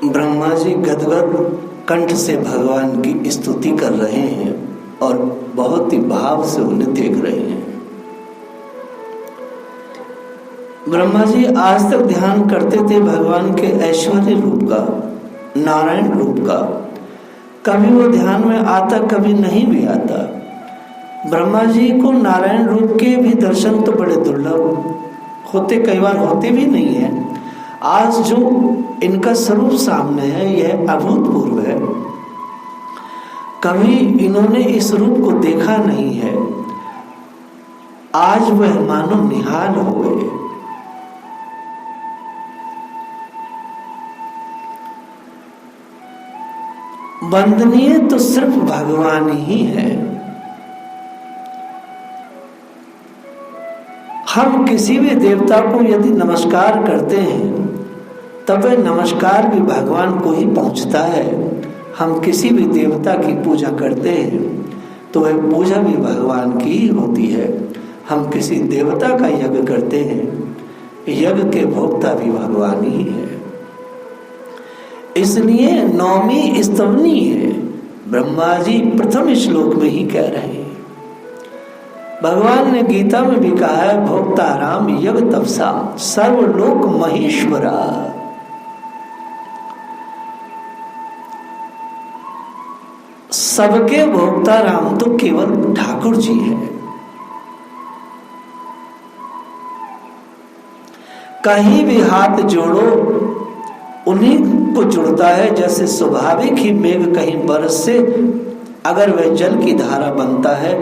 ब्रह्मा जी गदगद कंठ से भगवान की स्तुति कर रहे हैं और बहुत ही भाव से उन्हें देख रहे हैं। ब्रह्मा जी आज तक ध्यान करते थे भगवान के ऐश्वर्य रूप का, नारायण रूप का। कभी वो ध्यान में आता, कभी नहीं भी आता। ब्रह्मा जी को नारायण रूप के भी दर्शन तो बड़े दुर्लभ होते, कई बार होते भी नहीं है। आज जो इनका स्वरूप सामने है यह अभूतपूर्व है। कभी इन्होंने इस रूप को देखा नहीं है। आज वह मानो निहाल हो गए। वंदनीय तो सिर्फ भगवान ही है। हम किसी भी देवता को यदि नमस्कार करते हैं तब वह नमस्कार भी भगवान को ही पहुंचता है। हम किसी भी देवता की पूजा करते हैं तो वह पूजा भी भगवान की ही होती है। हम किसी देवता का यज्ञ करते हैं, यज्ञ के भोक्ता भी भगवान ही है। इसलिए नौमी स्तवनी है। ब्रह्मा जी प्रथम श्लोक में ही कह रहे हैं। भगवान ने गीता में भी कहा है, भोक्ता राम यज्ञ तपसा सर्वलोक महेश्वरा। सबके भोक्ता राम तो केवल ठाकुर जी हैं। कहीं भी हाथ जोड़ो उन्हीं को जुड़ता है। जैसे स्वाभाविक ही मेघ कहीं बरस से अगर वह जल की धारा बनता है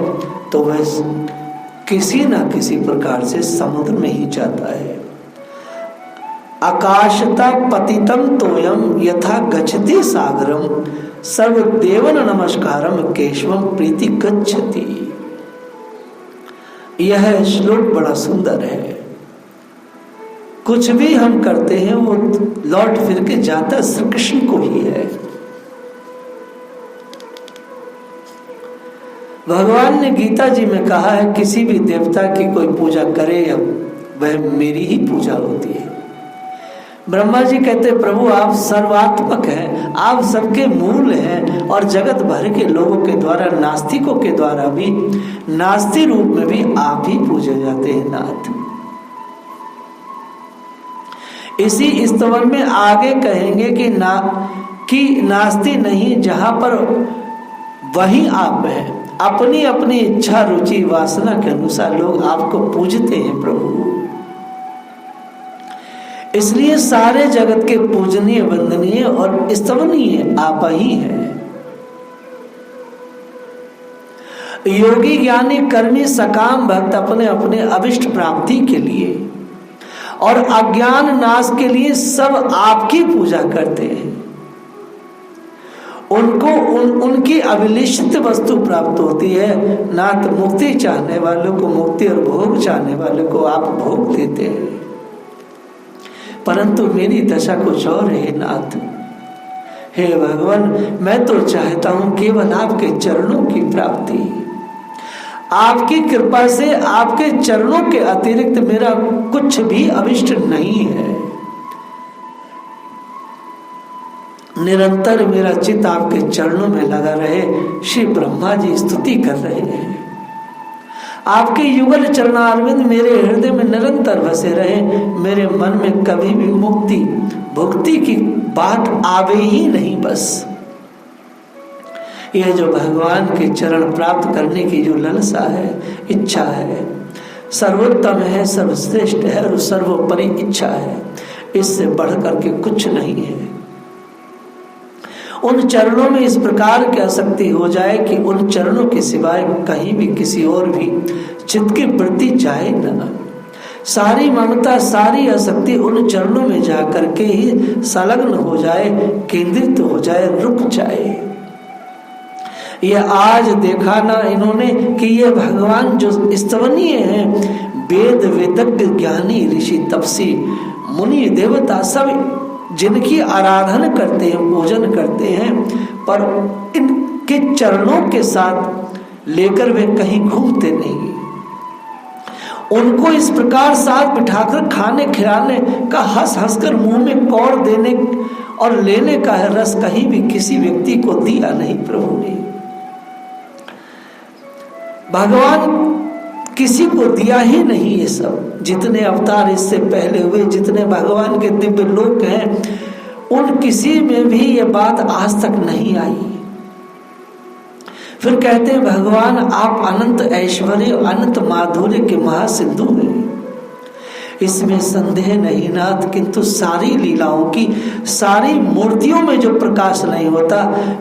तो वह किसी न किसी प्रकार से समुद्र में ही जाता है। आकाशता पतितम तोयम यथा गच्छति सागरम सर्वदेवन नमस्कारम केशवम प्रीति गच्छति। यह श्लोक बड़ा सुंदर है। कुछ भी हम करते हैं वो लौट फिर के जाता श्री कृष्ण को ही है। भगवान ने गीता जी में कहा है, किसी भी देवता की कोई पूजा करे वह मेरी ही पूजा होती है। ब्रह्मा जी कहते, प्रभु आप सर्वात्मक हैं, आप सबके मूल हैं और जगत भर के लोगों के द्वारा, नास्तिकों के द्वारा भी, नास्ति रूप में भी आप ही पूजे जाते हैं नाथ। इसी स्तवन में आगे कहेंगे कि नास्ति नहीं, जहां पर वही आप हैं। अपनी अपनी इच्छा रुचि वासना के अनुसार लोग आपको पूजते हैं प्रभु। इसलिए सारे जगत के पूजनीय, वंदनीय और स्तवनीय आप ही हैं। योगी ज्ञानी कर्मी सकाम भक्त अपने अपने अभिष्ट प्राप्ति के लिए और अज्ञान नाश के लिए सब आपकी पूजा करते हैं। उनको उनकी अभिलिषित वस्तु प्राप्त होती है। नाथ मुक्ति चाहने वालों को मुक्ति और भोग चाहने वालों को आप भोग देते हैं। परंतु मेरी दशा कुछ और है नाथ। हे भगवान, मैं तो चाहता हूं केवल आपके चरणों की प्राप्ति। आपकी कृपा से आपके चरणों के अतिरिक्त मेरा कुछ भी अभिष्ट नहीं है। निरंतर मेरा चित्त आपके चरणों में लगा रहे। श्री ब्रह्मा जी स्तुति कर रहे हैं। आपके युगल चरणारविंद मेरे हृदय में निरंतर बसे रहे। मेरे मन में कभी भी मुक्ति भुक्ति की बात आवे ही नहीं। बस यह जो भगवान के चरण प्राप्त करने की जो लालसा है, इच्छा है, सर्वोत्तम है, सर्वश्रेष्ठ है और सर्वोपरि इच्छा है। इससे बढ़कर के कुछ नहीं है। उन चरणों में इस प्रकार की आसक्ति हो जाए कि उन चरणों के सिवाय कहीं भी किसी और भी चित्त की वृत्ति जाए न। सारी ममता, सारी आसक्ति उन चरणों में जाकर के ही संलग्न हो जाए, केंद्रित हो जाए, रुक जाए। यह आज देखा ना इन्होंने कि ये भगवान जो स्तवनीय हैं, वेद वेदज्ञ ज्ञानी ऋषि तपसी मुनि देवता सब जिनकी आराधना करते हैं, पूजन करते हैं, पर इनके चरणों के साथ लेकर वे कहीं घूमते नहीं। उनको इस प्रकार साथ बिठाकर खाने खिलाने का, हंस हंस कर मुंह में कौड़ देने और लेने का रस कहीं भी किसी व्यक्ति को दिया नहीं प्रभु ने। भगवान किसी को दिया ही नहीं ये सब। जितने अवतार इससे पहले हुए, जितने भगवान के दिव्य लोक हैं, उन किसी में भी ये बात आज तक नहीं आई। फिर कहते हैं भगवान आप अनंत ऐश्वर्य, अनंत माधुर्य के महासिंधु हैं, इसमें संदेह नहीं नाथ। किंतु सारी लीलाओं की, सारी मूर्तियों में जो प्रकाश नहीं होता,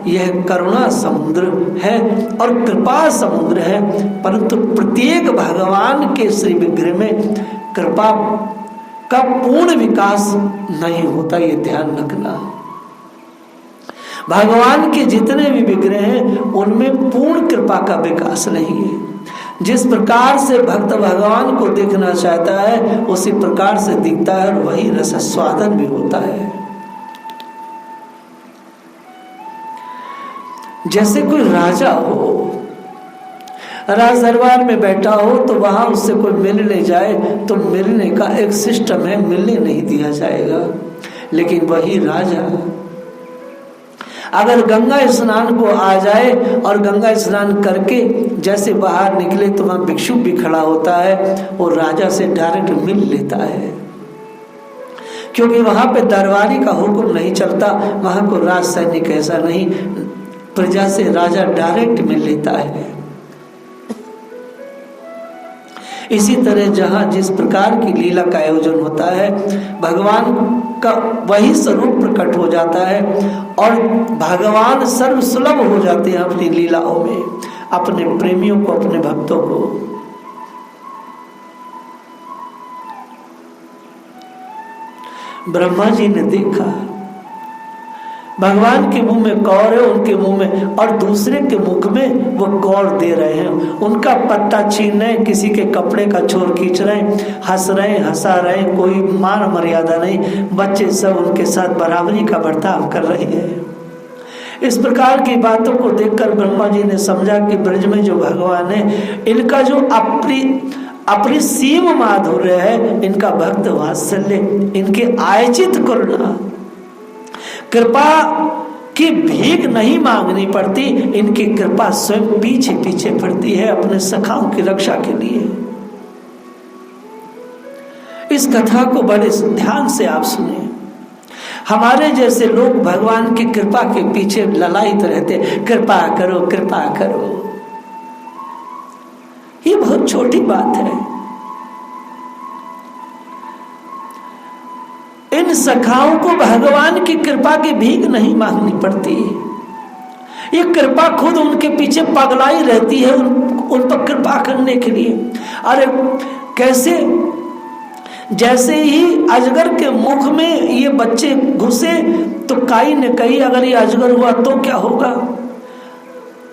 यह करुणा समुद्र है और कृपा समुद्र है। परंतु प्रत्येक भगवान के श्री विग्रह में कृपा का पूर्ण विकास नहीं होता, ये ध्यान रखना। भगवान के जितने भी विग्रह हैं उनमें पूर्ण कृपा का विकास नहीं है। जिस प्रकार से भक्त भगवान को देखना चाहता है उसी प्रकार से दिखता है, और वही रस स्वादन भी होता है। जैसे कोई राजा हो, राज दरबार में बैठा हो, तो वहां उससे कोई मिलने जाए तो मिलने का एक सिस्टम है, मिलने नहीं दिया जाएगा। लेकिन वही राजा अगर गंगा स्नान को आ जाए और गंगा स्नान करके जैसे बाहर निकले तो वहां भिक्षु भी खड़ा होता है और राजा से डायरेक्ट मिल लेता है, क्योंकि वहां पे दरबारी का हुक्म नहीं चलता। वहां को राज सैनिक ऐसा नहीं, प्रजा से राजा डायरेक्ट मिल लेता है। इसी तरह जहां जिस प्रकार की लीला का आयोजन होता है, भगवान का वही स्वरूप प्रकट हो जाता है और भगवान सर्वसुलभ हो जाते हैं अपनी लीलाओं में, अपने प्रेमियों को, अपने भक्तों को। ब्रह्मा जी ने देखा भगवान के मुंह में कौर है, उनके मुंह में, और दूसरे के मुख में वो कौर दे रहे हैं। उनका पत्ता छीन रहे, किसी के कपड़े का छोर खींच रहे, हंस रहे, हंसा रहे, कोई मान मर्यादा नहीं। बच्चे सब उनके साथ बराबरी का बर्ताव कर रहे हैं। इस प्रकार की बातों को देखकर ब्रह्मा जी ने समझा कि ब्रज में जो भगवान है, इनका जो अपरिसीम माधुर्य है, इनका भक्त वात्सल्य, इनके आयोजित करुणा, कृपा की भीख नहीं मांगनी पड़ती, इनकी कृपा स्वयं पीछे पीछे पड़ती है अपने सखाओं की रक्षा के लिए। इस कथा को बड़े ध्यान से आप सुने। हमारे जैसे लोग भगवान की कृपा के पीछे ललायित रहते, कृपा करो, कृपा करो। ये बहुत छोटी बात है। इन सखाओं को भगवान की कृपा की भीख नहीं मांगनी पड़ती, ये कृपा खुद उनके पीछे पगलाई रहती है उन पर कृपा करने के लिए। अरे कैसे, जैसे ही अजगर के मुख में ये बच्चे घुसे तो काई ने कही अगर ये अजगर हुआ तो क्या होगा।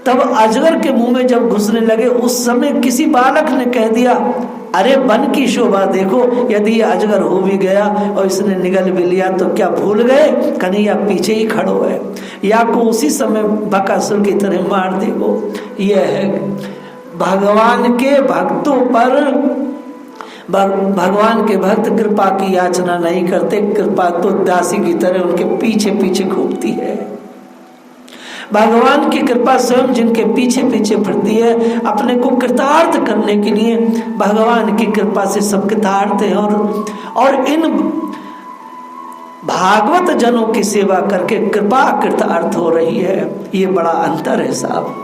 तब अजगर के मुंह में जब घुसने लगे उस समय किसी बालक ने कह दिया, अरे वन की शोभा देखो, यदि ये अजगर हो भी गया और इसने निगल भी लिया तो क्या भूल गए कन्हैया पीछे ही खड़ो है, या को उसी समय बकासुर की तरह मार देगो। यह है भगवान के भक्तों पर, भगवान के भक्त कृपा की याचना नहीं करते, कृपा तो दासी की तरह उनके पीछे पीछे घूमती है। भगवान की कृपा स्वयं जिनके पीछे पीछे फिरती है, अपने को कृतार्थ करने के लिए भगवान की कृपा से सब कृतार्थ है। और इन भागवत जनों की सेवा करके कृपा कृतार्थ हो रही है। ये बड़ा अंतर है साहब।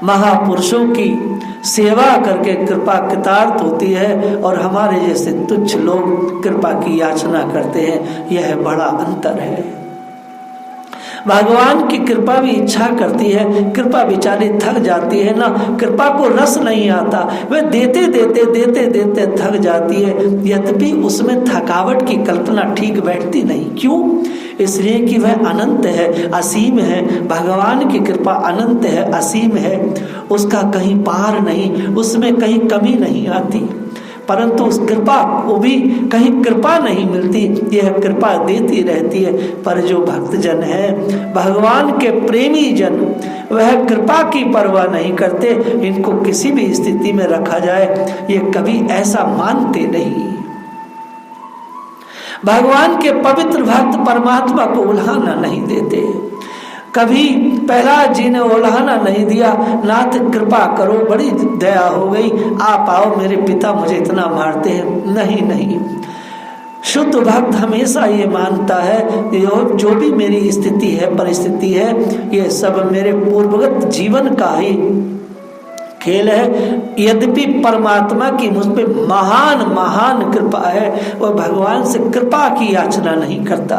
महापुरुषों की सेवा करके कृपा कृतार्थ होती है और हमारे जैसे तुच्छ लोग कृपा की याचना करते हैं, यह बड़ा अंतर है। भगवान की कृपा भी इच्छा करती है, कृपा बेचारी थक जाती है ना, कृपा को रस नहीं आता, वह देते देते देते देते थक जाती है। यद्यपि उसमें थकावट की कल्पना ठीक बैठती नहीं। क्यों? इसलिए कि वह अनंत है, असीम है। भगवान की कृपा अनंत है, असीम है, उसका कहीं पार नहीं, उसमें कहीं कमी नहीं आती। परंतु उस कृपा को भी कहीं कृपा नहीं मिलती, यह कृपा देती रहती है। पर जो भक्त जन है, भगवान के प्रेमी जन, वह कृपा की परवाह नहीं करते। इनको किसी भी स्थिति में रखा जाए ये कभी ऐसा मानते नहीं। भगवान के पवित्र भक्त परमात्मा को उल्हाना नहीं देते। कभी प्रहलाद जी ने उल्हाना नहीं दिया, नाथ कृपा करो, बड़ी दया हो गई, आप आओ, मेरे पिता मुझे इतना मारते हैं। नहीं नहीं, शुद्ध भक्त हमेशा ये मानता है जो भी मेरी स्थिति है, परिस्थिति है, ये सब मेरे पूर्वगत जीवन का ही खेल है। यद्यपि परमात्मा की मुझ पे महान महान कृपा है, वह भगवान से कृपा की याचना नहीं करता।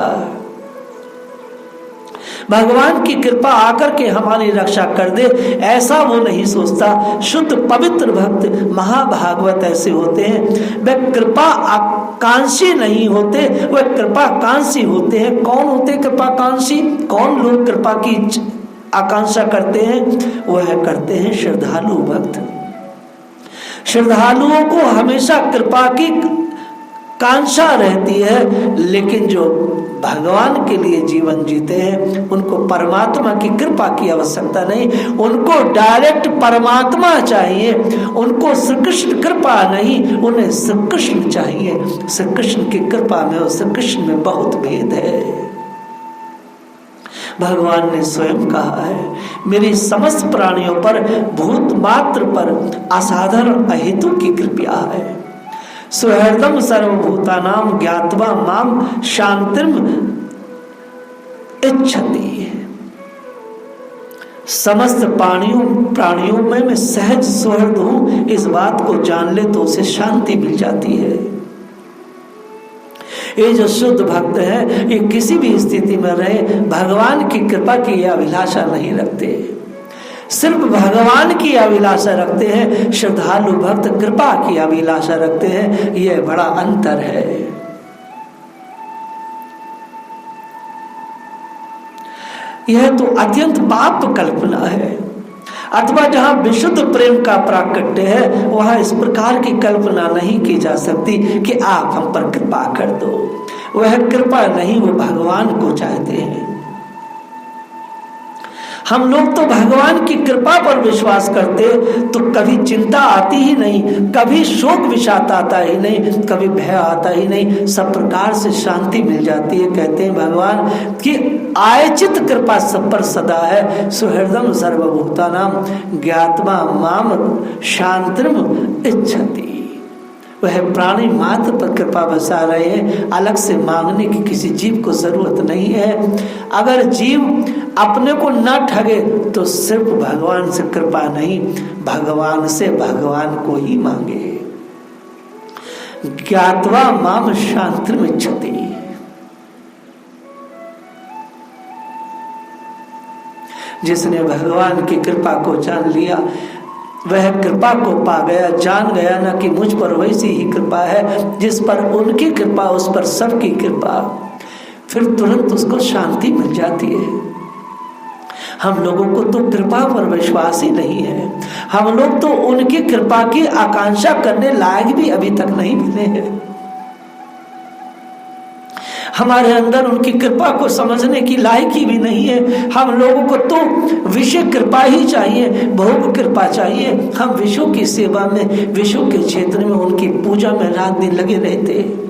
भगवान की कृपा आकर के हमारी रक्षा कर दे, ऐसा वो नहीं सोचता। शुद्ध पवित्र भक्त महाभागवत ऐसे होते हैं, वे कृपा आकांक्षी नहीं होते, वे कृपा कांक्षी होते हैं। कौन होते कृपा कांक्षी? कौन लोग कृपा की आकांक्षा करते हैं? वह करते हैं श्रद्धालु भक्त। श्रद्धालुओं को हमेशा कृपा की कांक्षा रहती है, लेकिन जो भगवान के लिए जीवन जीते हैं उनको परमात्मा की कृपा की आवश्यकता नहीं, उनको डायरेक्ट परमात्मा चाहिए, उनको श्री कृष्ण कृपा नहीं, उन्हें श्री कृष्ण चाहिए। श्री कृष्ण की कृपा में और श्री कृष्ण में बहुत भेद है। भगवान ने स्वयं कहा है, मेरी समस्त प्राणियों पर, भूत मात्र पर असाधारण अहेतु की कृपा है। सुहृदम सर्वभूतानां ज्ञात्वा माम शांतिम इच्छति। समस्त प्राणियों में मैं सहज सुहृद हूं, इस बात को जान ले तो उसे शांति मिल जाती है। ये जो शुद्ध भक्त है, ये किसी भी स्थिति में रहे भगवान की कृपा की अभिलाषा नहीं रखते, सिर्फ भगवान की अभिलाषा रखते हैं। श्रद्धालु भक्त कृपा की अभिलाषा रखते हैं, यह बड़ा अंतर है। यह तो अत्यंत पाप कल्पना है, अथवा जहां विशुद्ध प्रेम का प्राकट्य है वहां इस प्रकार की कल्पना नहीं की जा सकती कि आप हम पर कृपा कर दो। वह कृपा नहीं, वो भगवान को चाहते हैं। हम लोग तो भगवान की कृपा पर विश्वास करते तो कभी चिंता आती ही नहीं, कभी शोक विषाद आता ही नहीं, कभी भय आता ही नहीं, सब प्रकार से शांति मिल जाती है। कहते हैं भगवान की आयचित कृपा सब पर सदा है। सुहृदम सर्वभूतानां ज्ञात्वा माम शांतिम इच्छति। वह प्राणी मात्र पर कृपा बसा रहे हैं, अलग से मांगने की किसी जीव को जरूरत नहीं है। अगर जीव अपने को न ठगे तो सिर्फ भगवान से कृपा नहीं, भगवान से भगवान को ही मांगे। ज्ञात्वा माम शांतिम इच्छति। जिसने भगवान की कृपा को जान लिया वह कृपा को पा गया, जान गया ना कि मुझ पर वैसी ही कृपा है जिस पर उनकी कृपा, उस पर सबकी कृपा। फिर तुरंत उसको शांति मिल जाती है। हम लोगों को तो कृपा पर विश्वास ही नहीं है, हम लोग तो उनकी कृपा की आकांक्षा करने लायक भी अभी तक नहीं मिले हैं। हमारे अंदर उनकी कृपा को समझने की लायकी भी नहीं है। हम लोगों को तो विषय कृपा ही चाहिए, भोग कृपा चाहिए। हम विषयों की सेवा में, विषयों के क्षेत्र में, उनकी पूजा में रात दिन लगे रहते हैं।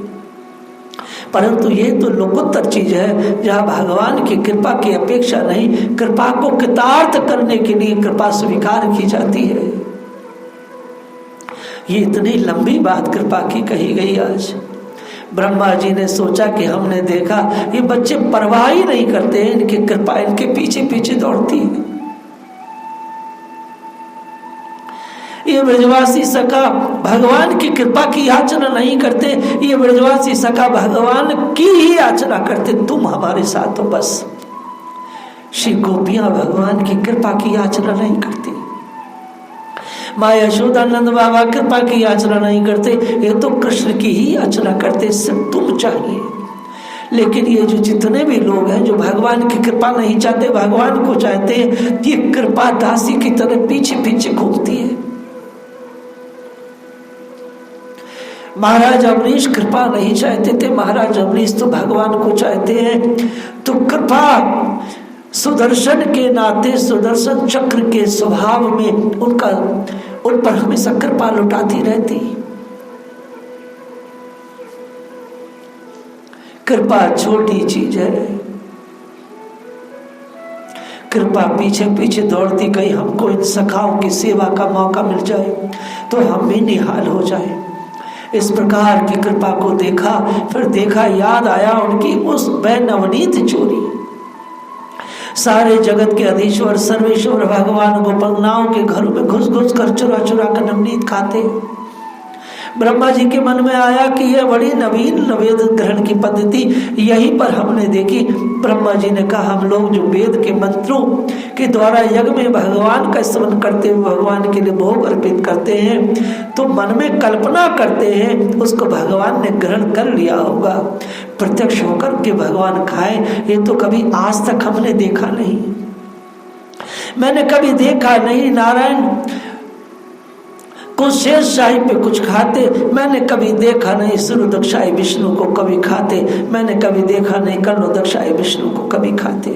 परंतु ये तो लोकोत्तर चीज है जहाँ भगवान की कृपा की अपेक्षा नहीं, कृपा को कृतार्थ करने के लिए कृपा स्वीकार की जाती है। ये इतनी लंबी बात कृपा की कही गई। आज ब्रह्मा जी ने सोचा कि हमने देखा ये बच्चे परवाह ही नहीं करते हैं, इनकी कृपा इनके पीछे पीछे दौड़ती है। ये ब्रजवासी सखा भगवान की कृपा की याचना नहीं करते, ये ब्रजवासी सखा भगवान की ही याचना करते, तुम हमारे साथ हो बस। श्री गोपियां भगवान की कृपा की याचना नहीं करती, माँ यशोदानंद बाबा कृपा की याचना नहीं करते, ये तो कृष्ण की ही याचना करते, सिर्फ तुम चाहिए। लेकिन ये जो जितने भी लोग हैं जो भगवान की कृपा नहीं चाहते, भगवान को चाहते हैं, ये कृपा दासी की तरह पीछे पीछे घूमती है। महाराज अमरीश कृपा नहीं चाहते थे, महाराज अमरीश तो भगवान को चाहते हैं। तो कृपा सुदर्शन के नाते, सुदर्शन चक्र के स्वभाव में उन पर हमेशा कृपा लुटाती रहती। कृपा छोटी चीज है। कृपा पीछे पीछे दौड़ती, कहीं हमको इन सखाओं की सेवा का मौका मिल जाए तो हम भी निहाल हो जाए। इस प्रकार की कृपा को देखा, फिर देखा, याद आया उनकी उस नवनीत चोरी। सारे जगत के अधीश्वर सर्वेश्वर भगवान गोपनाओं के घरों में घुस घुस कर चुरा चुरा कर नवनीत खाते। ब्रह्मा जी के मन में आया कि यह बड़ी नवीन वेद ग्रहण की पद्धति यहीं पर हमने देखी। ब्रह्मा जी ने कहा, हम लोग जो वेद के मंत्रों के द्वारा यज्ञ में भगवान का स्मरण करते हुए भगवान के लिए भोग अर्पित करते हैं, तो मन में कल्पना करते हैं उसको भगवान ने ग्रहण कर लिया होगा, प्रत्यक्ष होकर के भगवान खाए। ये तो कभी आज तक हमने देखा नहीं, मैंने कभी देखा नहीं। नारायण को शेष शाही पे कुछ खाते, मैंने कभी देखा नहीं। सूर्यदक्षाई विष्णु को कभी खाते, मैंने कभी देखा नहीं। कर्णोदक्षाई विष्णु को कभी खाते।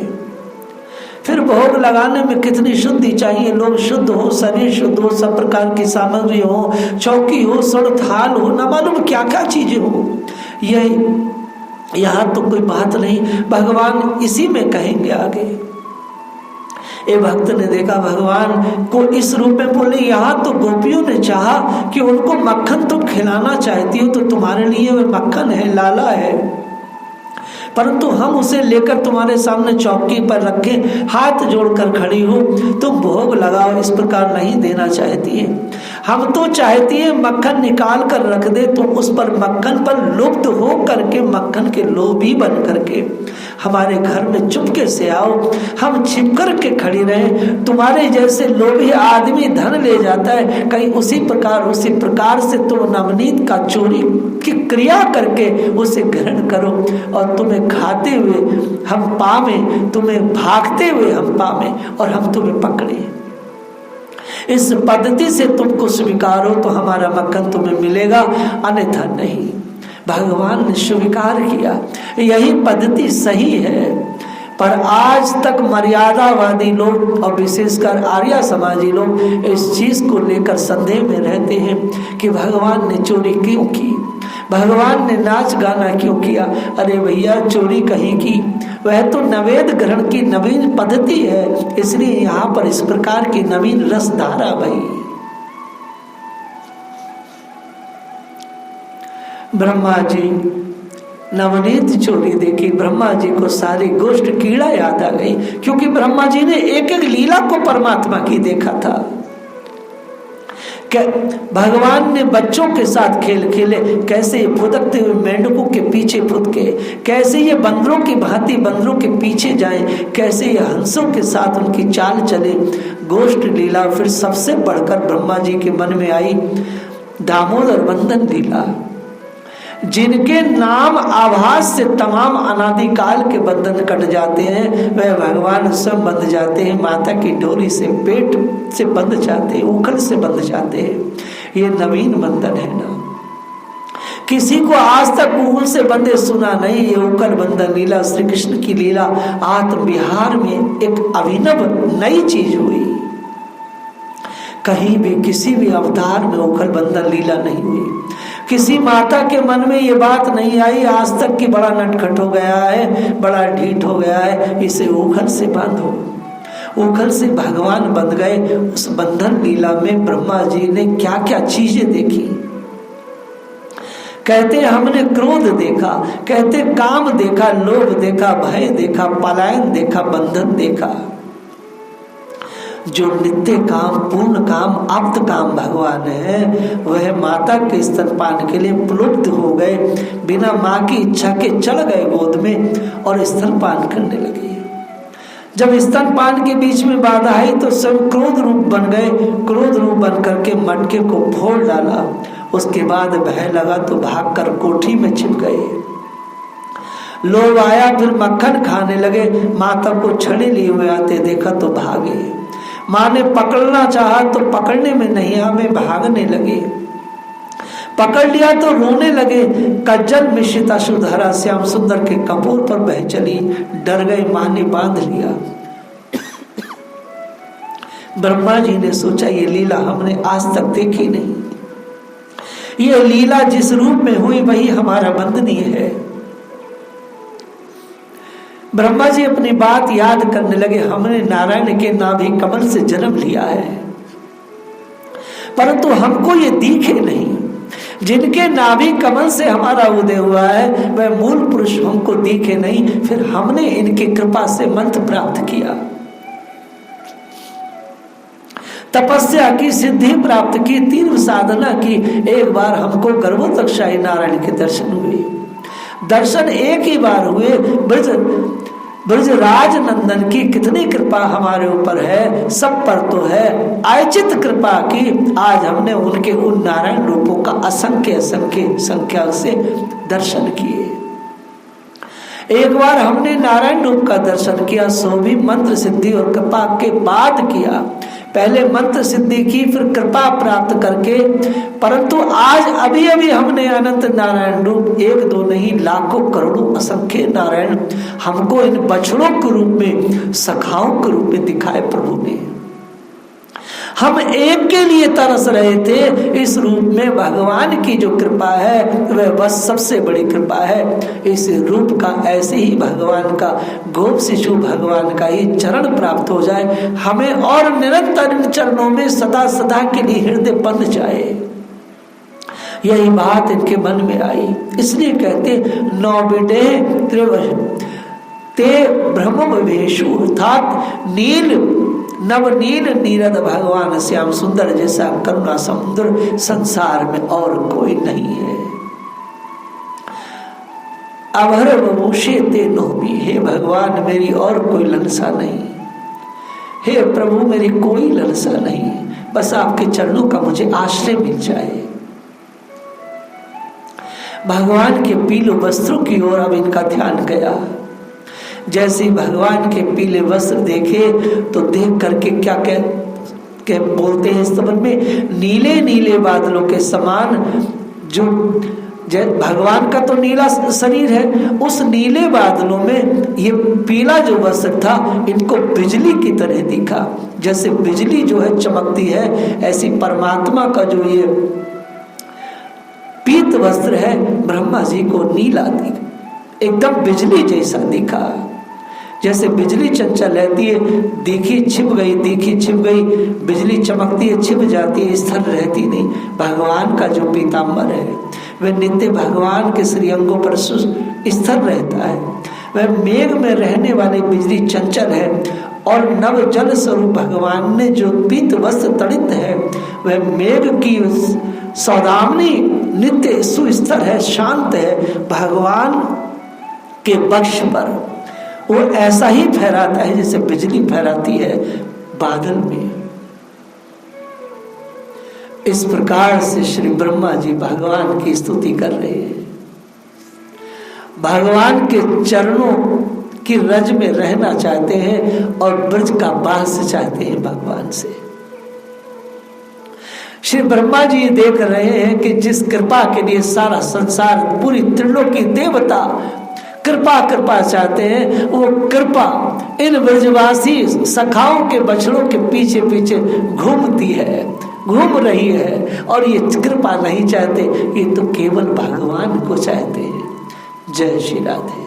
फिर भोग लगाने में कितनी शुद्धि चाहिए, लोग शुद्ध हो, शरीर शुद्ध हो, सब प्रकार की सामग्री हो, चौकी हो, सड़ थाल हो, न मालूम क्या क्या चीजें हो। यही यहाँ तो कोई बात नहीं, भगवान इसी में कहेंगे आगे। एक भक्त ने देखा भगवान को इस रूप में, बोले यहाँ तो गोपियों ने चाहा कि उनको मक्खन तुम खिलाना चाहती हो तो तुम्हारे लिए वह मक्खन है, लाला है, परंतु हम उसे लेकर तुम्हारे सामने चौकी पर रखे, हाथ जोड़कर खड़ी हो, तुम भोग लगाओ। इस प्रकार नहीं देना चाहती है, हम तो चाहती है मक्खन निकाल कर रख दे, तुम उस पर मक्खन पर लुप्त हो करके, मक्खन के लोभी बन करके हमारे घर में चुपके से आओ, हम छिप करके खड़ी रहे। तुम्हारे जैसे लोभी आदमी धन ले जाता है, कहीं उसी प्रकार से तुम नवनीत का चोरी की क्रिया करके उसे ग्रहण करो, और तुम्हें खाते हुए हम पावे, तुम्हें भागते हुए हम पावे, और हम तुम्हें पकड़े। इस पद्धति से तुमको स्वीकार हो तो हमारा मक्खन तुम्हें मिलेगा, अन्यथा नहीं। भगवान ने स्वीकार किया, यही पद्धति सही है। पर आज तक मर्यादावादी लोग और विशेषकर आर्य समाजी लोग इस चीज को लेकर संदेह में रहते हैं कि भगवान ने चोरी क्यों की, भगवान ने नाच गाना क्यों किया। अरे भैया, चोरी कहीं की, वह तो नवेद ग्रहण की नवीन पद्धति है, इसलिए यहाँ पर इस प्रकार की नवीन रसधारा भाई। ब्रह्मा जी नवनीत चोरी देखी, ब्रह्मा जी को सारी गोष्ठ कीड़ा याद आ गई, क्योंकि ब्रह्मा जी ने एक एक लीला को परमात्मा की देखा था। भगवान ने बच्चों के साथ खेल खेले, कैसे ये फुदकते हुए मेंढकों के पीछे फुदके, कैसे ये बंदरों की भांति बंदरों के पीछे जाएं, कैसे ये हंसों के साथ उनकी चाल चले, गोष्ठ लीला। फिर सबसे बढ़कर ब्रह्मा जी के मन में आई दामोदर वंदन लीला, जिनके नाम आभास से तमाम अनादिकाल के बंधन कट जाते हैं, वह भगवान स्वयं बंध जाते हैं, माता की डोरी से, पेट से बंध जाते हैं, उखल से बंध जाते हैं। ये नवीन बंधन है ना, किसी को आज तक उखल से बंधे सुना नहीं। ये उखल बंधन लीला श्री कृष्ण की लीला आत्म विहार में एक अभिनव नई चीज हुई। कहीं भी किसी भी अवतार में उखल बंधन लीला नहीं हुई। किसी माता के मन में ये बात नहीं आई आज तक कि बड़ा नटखट हो गया है, बड़ा ढीठ हो गया है, इसे उखल से बांधो। उखल से भगवान बंध गए। उस बंधन लीला में ब्रह्मा जी ने क्या क्या चीजें देखी। कहते हमने क्रोध देखा, कहते काम देखा, लोभ देखा, भय देखा, पलायन देखा, बंधन देखा। जो नित्य काम, पूर्ण काम, आप्त काम भगवान है, वह माता के स्तनपान के लिए प्लुप्त हो गए, बिना माँ की इच्छा के चढ़ गए गोद में और स्तनपान करने लगे। जब स्तनपान के बीच में बाधा आई तो स्वयं क्रोध रूप बन गए। क्रोध रूप बन करके मटके को फोड़ डाला। उसके बाद भय लगा तो भागकर कोठी में छिप गए। लोभ आया, फिर मक्खन खाने लगे। माता को छड़े लिए हुए आते देखा तो भागे। माँ ने पकड़ना चाहा तो पकड़ने में नहीं आ, में भागने लगे। पकड़ लिया तो रोने लगे। कज्जल मिश्रित अशुधरा श्याम सुंदर के कपूर पर बह चली। डर गए, माँ ने बांध लिया। ब्रह्मा जी ने सोचा ये लीला हमने आज तक देखी नहीं। ये लीला जिस रूप में हुई वही हमारा बंधनीय है। ब्रह्मा जी अपनी बात याद करने लगे, हमने नारायण के नाभि कमल से जन्म लिया है, परंतु हमको ये दिखे नहीं। जिनके नाभि कमल से हमारा उदय हुआ है वह मूल पुरुष हमको दिखे नहीं। फिर हमने इनकी कृपा से मंत्र प्राप्त किया, तपस्या की, सिद्धि प्राप्त की, तीव्र साधना की। एक बार हमको गर्भोत्कर्षाई नारायण के दर्शन हुए। दर्शन एक ही बार हुए। ब्रजराज नंदन की कितनी कृपा हमारे ऊपर है, सब पर तो है आयचित कृपा की। आज हमने उनके उन नारायण रूपों का असंख्य असंख्य संख्या से दर्शन किए। एक बार हमने नारायण रूप का दर्शन किया, सो भी मंत्र सिद्धि और कृपा के बाद किया। पहले मंत्र सिद्धि की, फिर कृपा प्राप्त करके। परंतु आज अभी अभी हमने अनंत नारायण रूप, एक दो नहीं लाखों करोड़ों असंख्य नारायण हमको इन बछड़ों के रूप में, सखाओं के रूप में दिखाए प्रभु ने। हम एक के लिए तरस रहे थे, इस रूप में भगवान की जो कृपा है वह बस सबसे बड़ी कृपा है। इस रूप का ऐसे ही भगवान का, गोप शिशु भगवान का ही चरण प्राप्त हो जाए, हमें और निरंतर इन चरणों में सदा सदा के लिए हृदय बन जाए। यही बात इनके मन में आई, इसलिए कहते नौबिडे त्रिवश ते ब्रह्म वेशु, अर्थात नील नवनील नीरद भगवान श्याम सुंदर जैसा करुणा समुद्र संसार में और कोई नहीं है। अभर बभूषे ते नोमी, हे भगवान मेरी और कोई ललसा नहीं, हे प्रभु मेरी कोई ललसा नहीं, बस आपके चरणों का मुझे आश्रय मिल जाए। भगवान के पीले वस्त्रों की ओर अब इनका ध्यान गया। जैसे भगवान के पीले वस्त्र देखे तो देख करके क्या कह बोलते हैं स्तवन में, नीले नीले बादलों के समान। जो भगवान का तो नीला शरीर है, उस नीले बादलों में ये पीला जो वस्त्र था इनको बिजली की तरह दिखा। जैसे बिजली जो है चमकती है, ऐसी परमात्मा का जो ये पीत वस्त्र है ब्रह्मा जी को नीला दिखा, एकदम बिजली जैसा दिखा। जैसे बिजली चंचल रहती है, देखी छिप गई, देखी छिप गई, बिजली चमकती है, छिप जाती है, स्थिर रहती नहीं। भगवान का जो पीताम्बर है वह नित्य भगवान के श्री अंगों पर स्थिर रहता है। वह मेघ में रहने वाली बिजली चंचल है, और नव जल स्वरूप भगवान ने जो पीत वस्त्र तड़ित है वह मेघ की सौदामनी नित्य सुस्थिर है, शांत है। भगवान के वक्ष पर वो ऐसा ही फहराता है जैसे बिजली फहराती है बादल में। इस प्रकार से श्री ब्रह्मा जी भगवान की स्तुति कर रहे हैं, भगवान के चरणों की रज में रहना चाहते हैं और ब्रज का वास चाहते हैं भगवान से। श्री ब्रह्मा जी ये देख रहे हैं कि जिस कृपा के लिए सारा संसार, पूरी त्रिलोकी देवता कृपा कृपा चाहते हैं, वो कृपा इन ब्रजवासी सखाओं के बछड़ों के पीछे पीछे घूमती है, घूम रही है। और ये कृपा नहीं चाहते, ये तो केवल भगवान को चाहते हैं। जय श्री राधे।